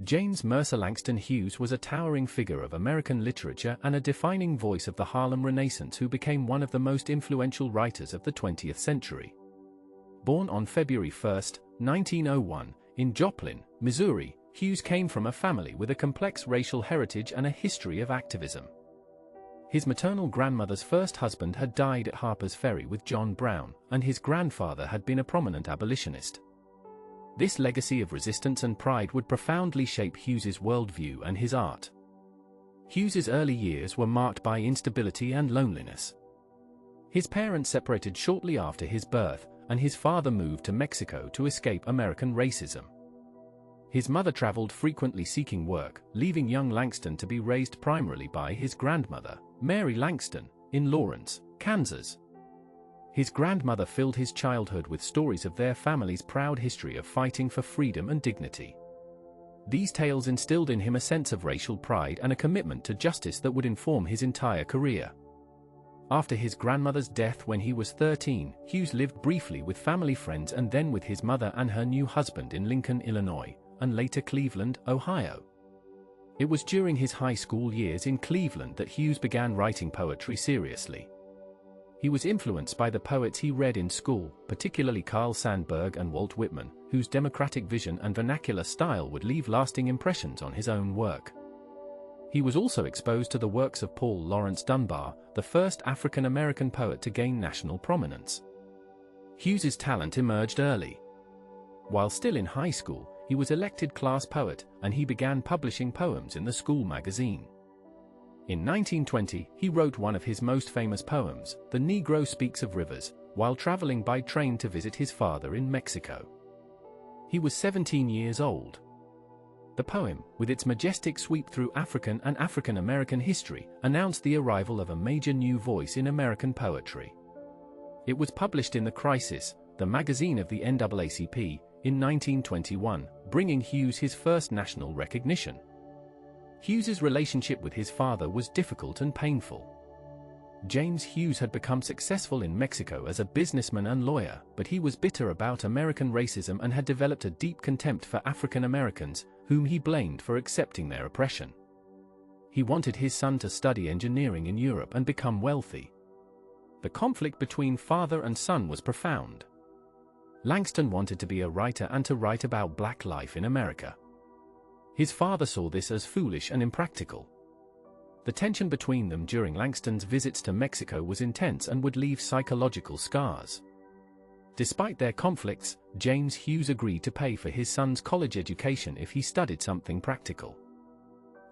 James Mercer Langston Hughes was a towering figure of American literature and a defining voice of the Harlem Renaissance who became one of the most influential writers of the 20th century. Born on February 1, 1901, in Joplin, Missouri, Hughes came from a family with a complex racial heritage and a history of activism. His maternal grandmother's first husband had died at Harper's Ferry with John Brown, and his grandfather had been a prominent abolitionist. This legacy of resistance and pride would profoundly shape Hughes's worldview and his art. Hughes's early years were marked by instability and loneliness. His parents separated shortly after his birth, and his father moved to Mexico to escape American racism. His mother traveled frequently seeking work, leaving young Langston to be raised primarily by his grandmother, Mary Langston, in Lawrence, Kansas. His grandmother filled his childhood with stories of their family's proud history of fighting for freedom and dignity. These tales instilled in him a sense of racial pride and a commitment to justice that would inform his entire career. After his grandmother's death when he was 13, Hughes lived briefly with family friends and then with his mother and her new husband in Lincoln, Illinois, and later Cleveland, Ohio. It was during his high school years in Cleveland that Hughes began writing poetry seriously. He was influenced by the poets he read in school, particularly Carl Sandburg and Walt Whitman, whose democratic vision and vernacular style would leave lasting impressions on his own work. He was also exposed to the works of Paul Laurence Dunbar, the first African-American poet to gain national prominence. Hughes's talent emerged early. While still in high school, he was elected class poet, and he began publishing poems in the school magazine. In 1920, he wrote one of his most famous poems, The Negro Speaks of Rivers, while traveling by train to visit his father in Mexico. He was 17 years old. The poem, with its majestic sweep through African and African-American history, announced the arrival of a major new voice in American poetry. It was published in The Crisis, the magazine of the NAACP, in 1921, bringing Hughes his first national recognition. Hughes's relationship with his father was difficult and painful. James Hughes had become successful in Mexico as a businessman and lawyer, but he was bitter about American racism and had developed a deep contempt for African Americans, whom he blamed for accepting their oppression. He wanted his son to study engineering in Europe and become wealthy. The conflict between father and son was profound. Langston wanted to be a writer and to write about black life in America. His father saw this as foolish and impractical. The tension between them during Langston's visits to Mexico was intense and would leave psychological scars. Despite their conflicts, James Hughes agreed to pay for his son's college education if he studied something practical.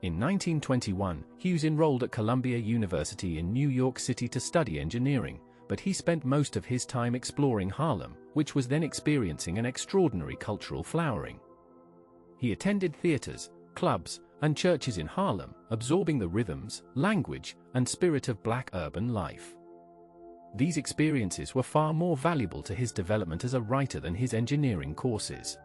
In 1921, Hughes enrolled at Columbia University in New York City to study engineering, but he spent most of his time exploring Harlem, which was then experiencing an extraordinary cultural flowering. He attended theaters, clubs, and churches in Harlem, absorbing the rhythms, language, and spirit of black urban life. These experiences were far more valuable to his development as a writer than his engineering courses.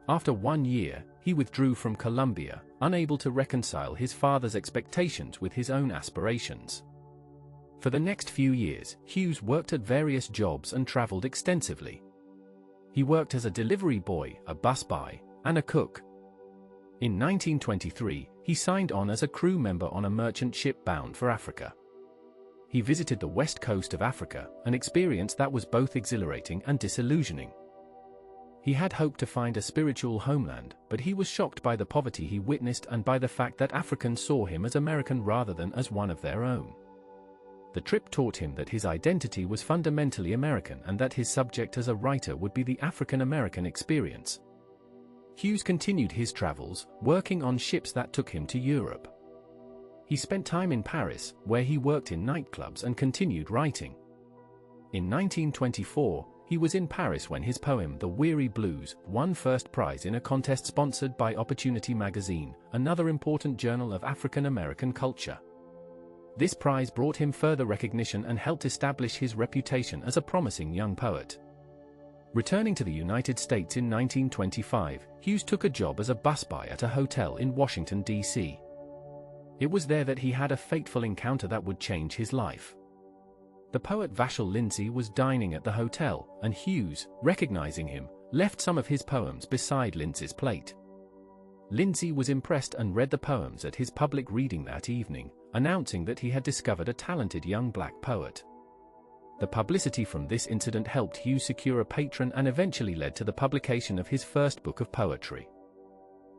After 1 year, he withdrew from Columbia, unable to reconcile his father's expectations with his own aspirations. For the next few years, Hughes worked at various jobs and traveled extensively. He worked as a delivery boy, a busboy, and a cook. In 1923, he signed on as a crew member on a merchant ship bound for Africa. He visited the west coast of Africa, an experience that was both exhilarating and disillusioning. He had hoped to find a spiritual homeland, but he was shocked by the poverty he witnessed and by the fact that Africans saw him as American rather than as one of their own. The trip taught him that his identity was fundamentally American and that his subject as a writer would be the African American experience. Hughes continued his travels, working on ships that took him to Europe. He spent time in Paris, where he worked in nightclubs and continued writing. In 1924, he was in Paris when his poem The Weary Blues won first prize in a contest sponsored by Opportunity magazine, another important journal of African American culture. This prize brought him further recognition and helped establish his reputation as a promising young poet. Returning to the United States in 1925, Hughes took a job as a busboy at a hotel in Washington, D.C. It was there that he had a fateful encounter that would change his life. The poet Vachel Lindsay was dining at the hotel, and Hughes, recognizing him, left some of his poems beside Lindsay's plate. Lindsay was impressed and read the poems at his public reading that evening, announcing that he had discovered a talented young black poet. The publicity from this incident helped Hughes secure a patron and eventually led to the publication of his first book of poetry.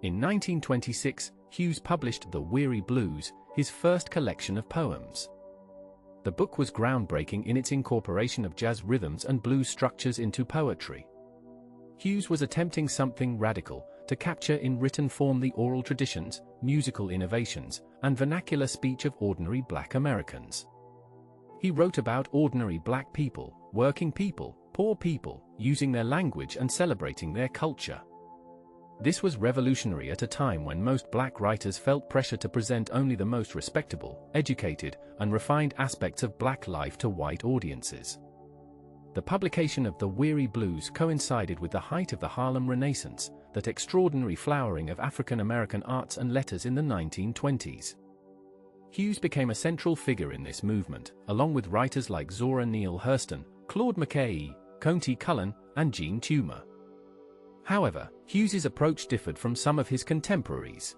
In 1926, Hughes published The Weary Blues, his first collection of poems. The book was groundbreaking in its incorporation of jazz rhythms and blues structures into poetry. Hughes was attempting something radical, to capture in written form the oral traditions, musical innovations, and vernacular speech of ordinary black Americans. He wrote about ordinary black people, working people, poor people, using their language and celebrating their culture. This was revolutionary at a time when most black writers felt pressure to present only the most respectable, educated, and refined aspects of black life to white audiences. The publication of The Weary Blues coincided with the height of the Harlem Renaissance, that extraordinary flowering of African American arts and letters in the 1920s. Hughes became a central figure in this movement, along with writers like Zora Neale Hurston, Claude McKay, Countee Cullen, and Jean Toomer. However, Hughes's approach differed from some of his contemporaries.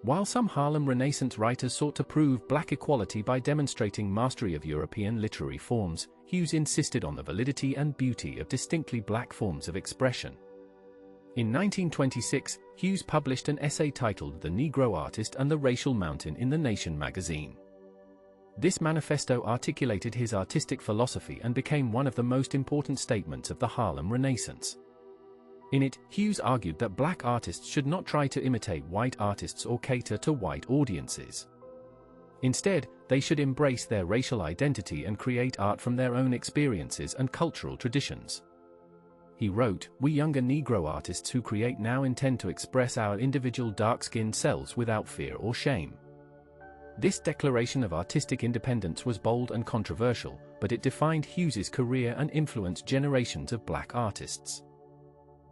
While some Harlem Renaissance writers sought to prove black equality by demonstrating mastery of European literary forms, Hughes insisted on the validity and beauty of distinctly black forms of expression. In 1926, Hughes published an essay titled The Negro Artist and the Racial Mountain in The Nation magazine. This manifesto articulated his artistic philosophy and became one of the most important statements of the Harlem Renaissance. In it, Hughes argued that black artists should not try to imitate white artists or cater to white audiences. Instead, they should embrace their racial identity and create art from their own experiences and cultural traditions. He wrote, "We younger Negro artists who create now intend to express our individual dark-skinned selves without fear or shame." This declaration of artistic independence was bold and controversial, but it defined Hughes's career and influenced generations of black artists.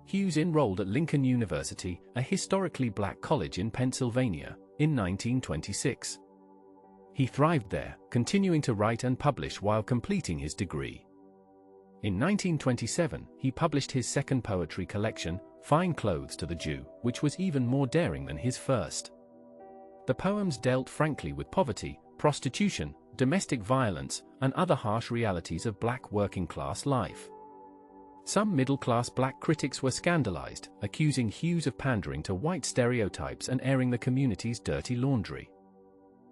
Hughes enrolled at Lincoln University, a historically black college in Pennsylvania, in 1926. He thrived there, continuing to write and publish while completing his degree. In 1927, he published his second poetry collection, Fine Clothes to the Jew, which was even more daring than his first. The poems dealt frankly with poverty, prostitution, domestic violence, and other harsh realities of black working-class life. Some middle-class black critics were scandalized, accusing Hughes of pandering to white stereotypes and airing the community's dirty laundry.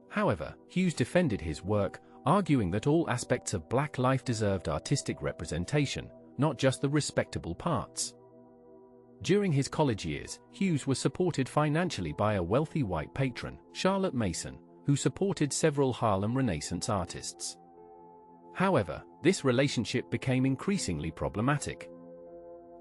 However, Hughes defended his work, arguing that all aspects of black life deserved artistic representation, not just the respectable parts. During his college years, Hughes was supported financially by a wealthy white patron, Charlotte Mason, who supported several Harlem Renaissance artists. However, this relationship became increasingly problematic.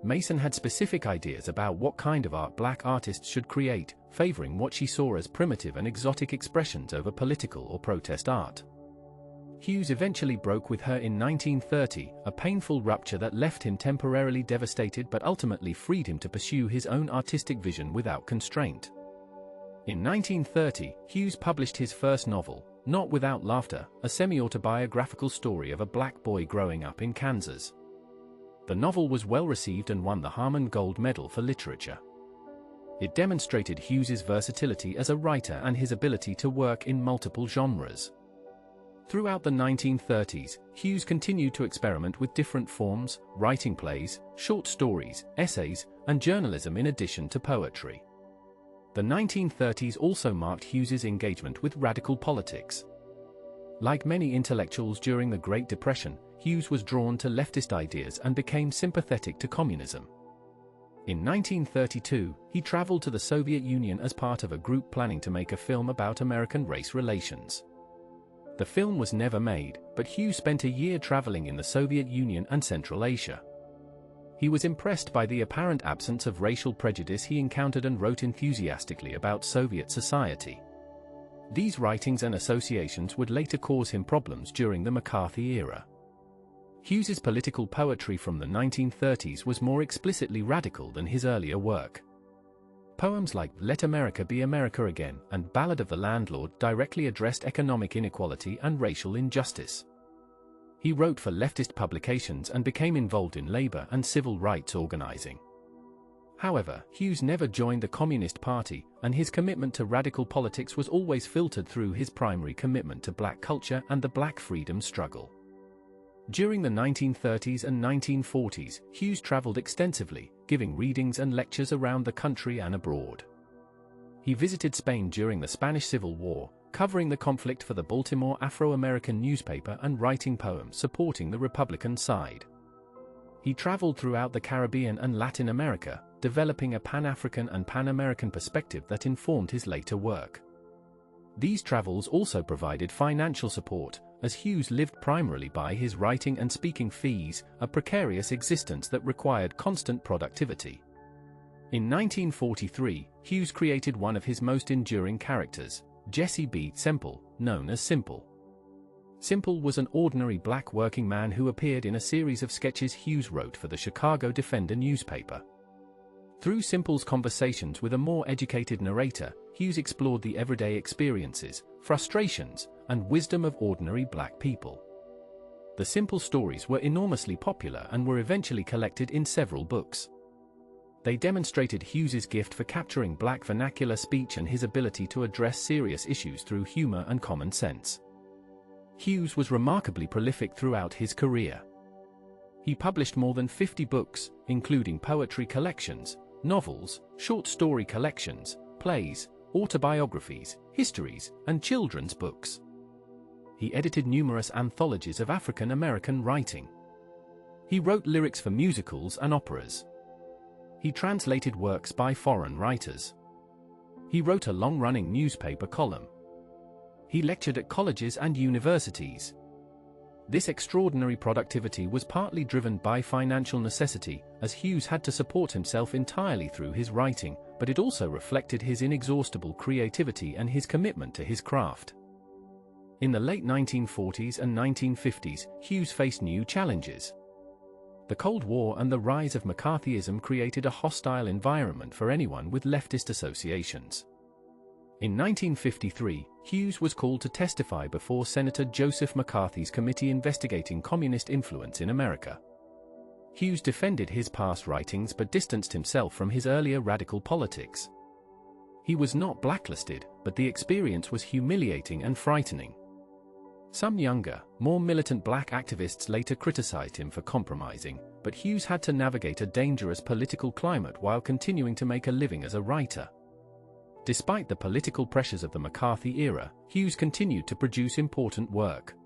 Mason had specific ideas about what kind of art black artists should create, favoring what she saw as primitive and exotic expressions over political or protest art. Hughes eventually broke with her in 1930, a painful rupture that left him temporarily devastated but ultimately freed him to pursue his own artistic vision without constraint. In 1930, Hughes published his first novel, Not Without Laughter, a semi-autobiographical story of a black boy growing up in Kansas. The novel was well received and won the Harmon Gold Medal for Literature. It demonstrated Hughes's versatility as a writer and his ability to work in multiple genres. Throughout the 1930s, Hughes continued to experiment with different forms, writing plays, short stories, essays, and journalism in addition to poetry. The 1930s also marked Hughes's engagement with radical politics. Like many intellectuals during the Great Depression, Hughes was drawn to leftist ideas and became sympathetic to communism. In 1932, he traveled to the Soviet Union as part of a group planning to make a film about American race relations. The film was never made, but Hughes spent a year traveling in the Soviet Union and Central Asia. He was impressed by the apparent absence of racial prejudice he encountered and wrote enthusiastically about Soviet society. These writings and associations would later cause him problems during the McCarthy era. Hughes's political poetry from the 1930s was more explicitly radical than his earlier work. Poems like Let America Be America Again and Ballad of the Landlord directly addressed economic inequality and racial injustice. He wrote for leftist publications and became involved in labor and civil rights organizing. However, Hughes never joined the Communist Party, and his commitment to radical politics was always filtered through his primary commitment to black culture and the black freedom struggle. During the 1930s and 1940s, Hughes traveled extensively, giving readings and lectures around the country and abroad. He visited Spain during the Spanish Civil War, covering the conflict for the Baltimore Afro-American newspaper and writing poems supporting the Republican side. He traveled throughout the Caribbean and Latin America, developing a Pan-African and Pan-American perspective that informed his later work. These travels also provided financial support, as Hughes lived primarily by his writing and speaking fees, a precarious existence that required constant productivity. In 1943, Hughes created one of his most enduring characters, Jesse B. Semple, known as Simple. Simple was an ordinary black working man who appeared in a series of sketches Hughes wrote for the Chicago Defender newspaper. Through Simple's conversations with a more educated narrator, Hughes explored the everyday experiences, frustrations, and wisdom of ordinary black people. The Simple stories were enormously popular and were eventually collected in several books. They demonstrated Hughes's gift for capturing black vernacular speech and his ability to address serious issues through humor and common sense. Hughes was remarkably prolific throughout his career. He published more than 50 books, including poetry collections, novels, short story collections, plays, autobiographies, histories, and children's books. He edited numerous anthologies of African American writing. He wrote lyrics for musicals and operas. He translated works by foreign writers. He wrote a long-running newspaper column. He lectured at colleges and universities. This extraordinary productivity was partly driven by financial necessity, as Hughes had to support himself entirely through his writing, but it also reflected his inexhaustible creativity and his commitment to his craft. In the late 1940s and 1950s, Hughes faced new challenges. The Cold War and the rise of McCarthyism created a hostile environment for anyone with leftist associations. In 1953, Hughes was called to testify before Senator Joseph McCarthy's committee investigating communist influence in America. Hughes defended his past writings but distanced himself from his earlier radical politics. He was not blacklisted, but the experience was humiliating and frightening. Some younger, more militant black activists later criticized him for compromising, but Hughes had to navigate a dangerous political climate while continuing to make a living as a writer. Despite the political pressures of the McCarthy era, Hughes continued to produce important work.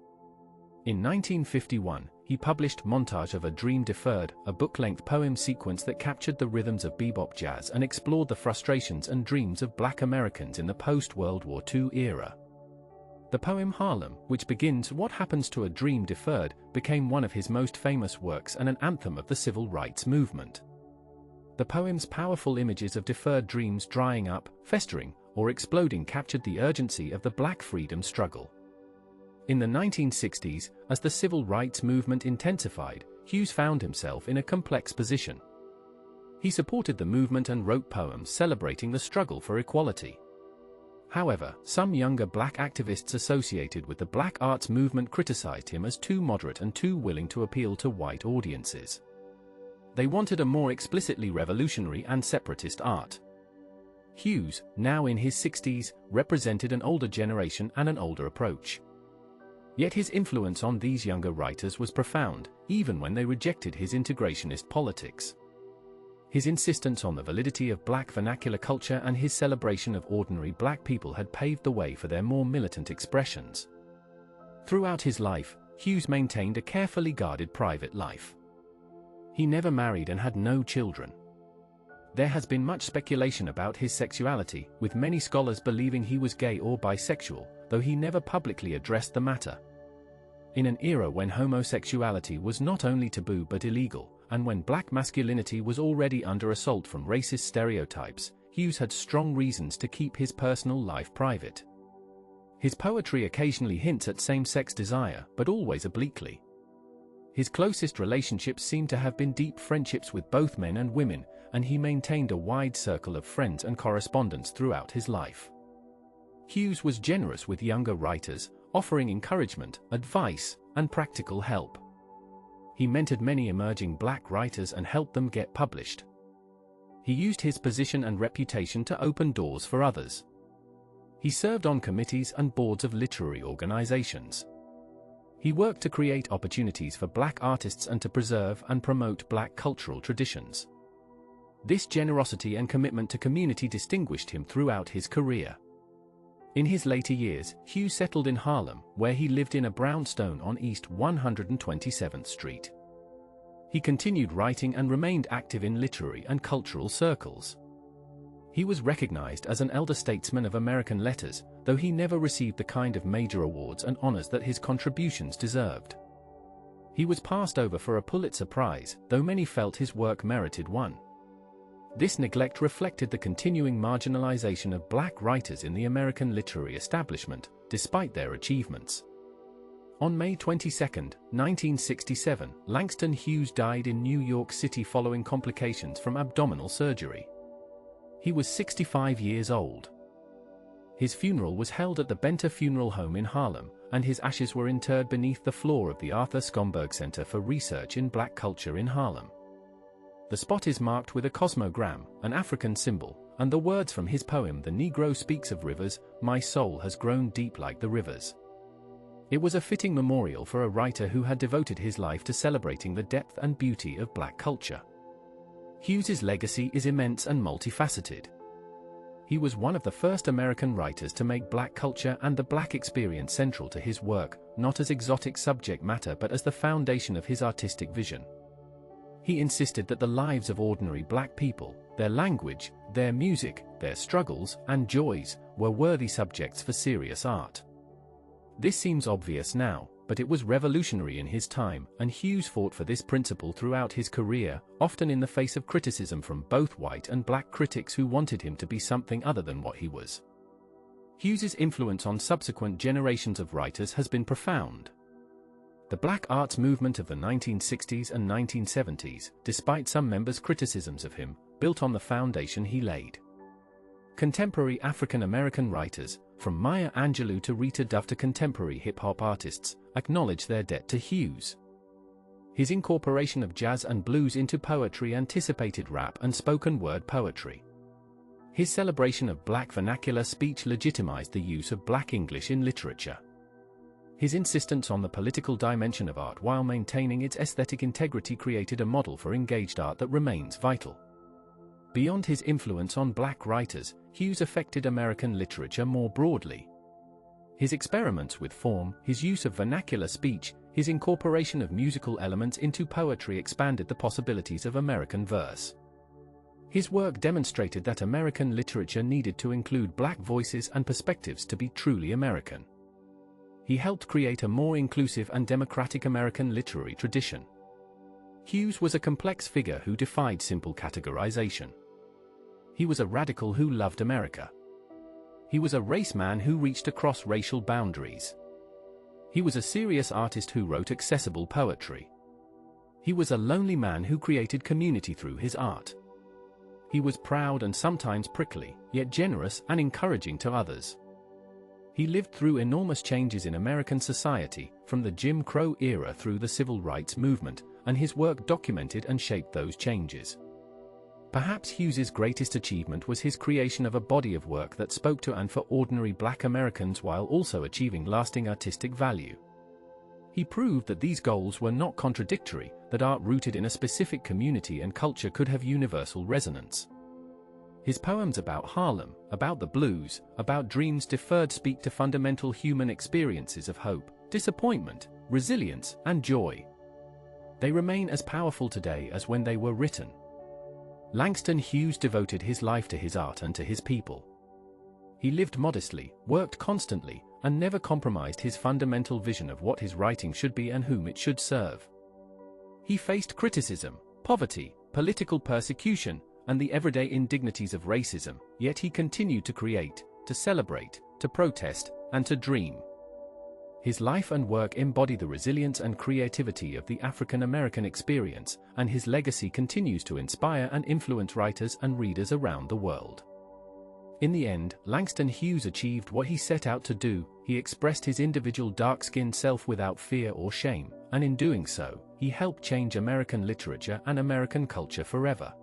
In 1951, he published Montage of a Dream Deferred, a book-length poem sequence that captured the rhythms of bebop jazz and explored the frustrations and dreams of black Americans in the post-World War II era. The poem Harlem, which begins "What Happens to a Dream Deferred," became one of his most famous works and an anthem of the civil rights movement. The poem's powerful images of deferred dreams drying up, festering, or exploding captured the urgency of the black freedom struggle. In the 1960s, as the civil rights movement intensified, Hughes found himself in a complex position. He supported the movement and wrote poems celebrating the struggle for equality. However, some younger black activists associated with the black arts movement criticized him as too moderate and too willing to appeal to white audiences. They wanted a more explicitly revolutionary and separatist art. Hughes, now in his 60s, represented an older generation and an older approach. Yet his influence on these younger writers was profound, even when they rejected his integrationist politics. His insistence on the validity of black vernacular culture and his celebration of ordinary black people had paved the way for their more militant expressions. Throughout his life, Hughes maintained a carefully guarded private life. He never married and had no children. There has been much speculation about his sexuality, with many scholars believing he was gay or bisexual, though he never publicly addressed the matter. In an era when homosexuality was not only taboo but illegal, and when black masculinity was already under assault from racist stereotypes, Hughes had strong reasons to keep his personal life private. His poetry occasionally hints at same-sex desire, but always obliquely. His closest relationships seem to have been deep friendships with both men and women, and he maintained a wide circle of friends and correspondents throughout his life. Hughes was generous with younger writers, offering encouragement, advice, and practical help. He mentored many emerging black writers and helped them get published. He used his position and reputation to open doors for others. He served on committees and boards of literary organizations. He worked to create opportunities for Black artists and to preserve and promote Black cultural traditions. This generosity and commitment to community distinguished him throughout his career. In his later years, Hughes settled in Harlem, where he lived in a brownstone on East 127th Street. He continued writing and remained active in literary and cultural circles. He was recognized as an elder statesman of American letters, though he never received the kind of major awards and honors that his contributions deserved. He was passed over for a Pulitzer Prize, though many felt his work merited one. This neglect reflected the continuing marginalization of Black writers in the American literary establishment, despite their achievements. On May 22, 1967, Langston Hughes died in New York City following complications from abdominal surgery. He was 65 years old. His funeral was held at the Benter Funeral Home in Harlem, and his ashes were interred beneath the floor of the Arthur Schomburg Center for Research in Black Culture in Harlem. The spot is marked with a cosmogram, an African symbol, and the words from his poem The Negro Speaks of Rivers, My soul has grown deep like the rivers. It was a fitting memorial for a writer who had devoted his life to celebrating the depth and beauty of Black culture. Hughes's legacy is immense and multifaceted. He was one of the first American writers to make Black culture and the Black experience central to his work, not as exotic subject matter but as the foundation of his artistic vision. He insisted that the lives of ordinary Black people, their language, their music, their struggles and joys, were worthy subjects for serious art. This seems obvious now, but it was revolutionary in his time, and Hughes fought for this principle throughout his career, often in the face of criticism from both white and Black critics who wanted him to be something other than what he was. Hughes's influence on subsequent generations of writers has been profound. The Black arts movement of the 1960s and 1970s, despite some members' criticisms of him, built on the foundation he laid. Contemporary African American writers, from Maya Angelou to Rita Dove to contemporary hip-hop artists, acknowledge their debt to Hughes. His incorporation of jazz and blues into poetry anticipated rap and spoken word poetry. His celebration of Black vernacular speech legitimized the use of Black English in literature. His insistence on the political dimension of art while maintaining its aesthetic integrity created a model for engaged art that remains vital. Beyond his influence on Black writers, Hughes affected American literature more broadly. His experiments with form, his use of vernacular speech, his incorporation of musical elements into poetry expanded the possibilities of American verse. His work demonstrated that American literature needed to include Black voices and perspectives to be truly American. He helped create a more inclusive and democratic American literary tradition. Hughes was a complex figure who defied simple categorization. He was a radical who loved America. He was a race man who reached across racial boundaries. He was a serious artist who wrote accessible poetry. He was a lonely man who created community through his art. He was proud and sometimes prickly, yet generous and encouraging to others. He lived through enormous changes in American society, from the Jim Crow era through the Civil Rights Movement, and his work documented and shaped those changes. Perhaps Hughes's greatest achievement was his creation of a body of work that spoke to and for ordinary Black Americans while also achieving lasting artistic value. He proved that these goals were not contradictory, that art rooted in a specific community and culture could have universal resonance. His poems about Harlem, about the blues, about dreams deferred speak to fundamental human experiences of hope, disappointment, resilience, and joy. They remain as powerful today as when they were written. Langston Hughes devoted his life to his art and to his people. He lived modestly, worked constantly, and never compromised his fundamental vision of what his writing should be and whom it should serve. He faced criticism, poverty, political persecution, and the everyday indignities of racism, yet he continued to create, to celebrate, to protest, and to dream. His life and work embody the resilience and creativity of the African American experience, and his legacy continues to inspire and influence writers and readers around the world. In the end, Langston Hughes achieved what he set out to do. He expressed his individual dark-skinned self without fear or shame, and in doing so, he helped change American literature and American culture forever.